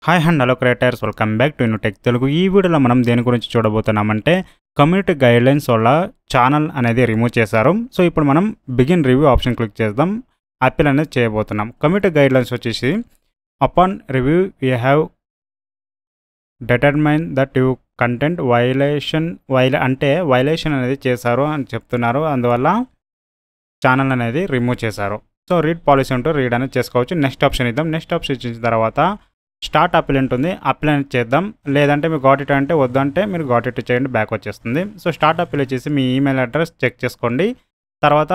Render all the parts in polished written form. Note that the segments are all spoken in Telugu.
Hi and hello creators, welcome back to tech Telugu. ఈ వీడియోలో మనం దేని గురించి చూడబోతున్నామంటే కమ్యూనిటీ గైడ్లైన్స్ వల్ల ఛానల్ అనేది రిమూవ్ చేశారు. సో ఇప్పుడు మనం బిగిన్ రివ్యూ ఆప్షన్ క్లిక్ చేద్దాం. అప్పీల్ అనేది చేయబోతున్నాం. కమ్యూనిటీ గైడ్లైన్స్ వచ్చేసి upon review you have determine that you content violation అనేది చేశారు అని చెప్తున్నారు. అందువల్ల ఛానల్ అనేది రిమూవ్ చేశారు. సో రీడ్ పాలసీ ఉంటూ రీడ్ అనేది చేసుకోవచ్చు. నెక్స్ట్ ఆప్షన్ ఇద్దాం. నెక్స్ట్ ఆప్షన్ ఇచ్చిన తర్వాత స్టార్ట్ అప్పీల్ ఉంటుంది. అప్పీల్ అనేది చేద్దాం. లేదంటే మీరు గాట్ ఇట్ అంటే వద్దంటే మీరు గాట్ ఇట్ చేయండి, బ్యాక్ వచ్చేస్తుంది. సో స్టార్ట్ అప్పీల్ వచ్చేసి మీ ఈమెయిల్ అడ్రస్ చెక్ చేసుకోండి. తర్వాత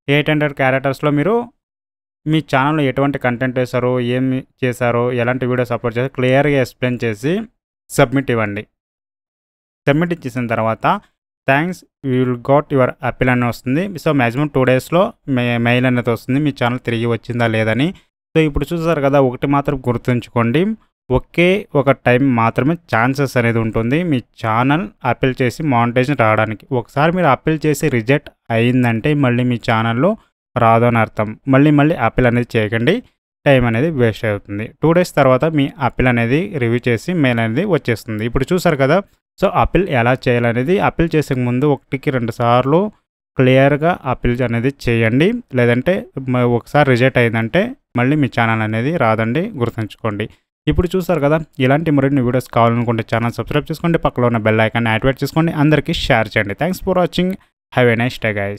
800 క్యారెక్టర్స్లో మీరు మీ ఛానల్లో ఎటువంటి కంటెంట్ వేశారో, ఏమి చేశారో, ఎలాంటి వీడియోస్ అప్లోడ్ చేశారో క్లియర్గా ఎక్స్ప్లెయిన్ చేసి సబ్మిట్ ఇవ్వండి. సబ్మిట్ ఇచ్చేసిన తర్వాత thanks you will got your appeal అని వస్తుంది. సో మ్యాక్సిమం 2 డేస్లో మెయిల్ అనేది వస్తుంది మీ ఛానల్ తిరిగి వచ్చిందా లేదని. సో ఇప్పుడు చూసారు కదా, ఒకటి మాత్రం గుర్తుంచుకోండి, ఒకే ఒక టైం మాత్రమే ఛాన్సెస్ అనేది ఉంటుంది మీ ఛానల్ అప్పీల్ చేసి మానిటైజేషన్ రావడానికి. ఒకసారి మీరు అప్పీల్ చేసి రిజెక్ట్ అయిందంటే మళ్ళీ మీ ఛానల్లో రాదు అని అర్థం. మళ్ళీ అప్పీల్ అనేది చేయకండి, టైం అనేది వేస్ట్ అవుతుంది. 2 డేస్ తర్వాత మీ అప్పీల్ అనేది రివ్యూ చేసి మెయిల్ అనేది వచ్చేస్తుంది. ఇప్పుడు చూసారు కదా, సో అప్పీల్ ఎలా చేయాలనేది అప్పీల్ చేసే ముందు 1కి 2 సార్లు క్లియర్గా అప్పీల్ అనేది చేయండి. లేదంటే ఒకసారి రిజెక్ట్ అయిందంటే మళ్ళీ మీ ఛానల్ అనేది రాదండి, గుర్తుంచుకోండి. ఇప్పుడు చూసారు కదా, ఇలాంటి మరిన్ని వీడియోస్ కావాలనుకుంటే ఛానల్ సబ్స్క్రైబ్ చేసుకోండి, పక్కలో ఉన్న బెల్ ఐకాన్ యాక్టివేట్ చేసుకోండి, అందరికీ షేర్ చేయండి. Thanks for watching. Have a nice day guys.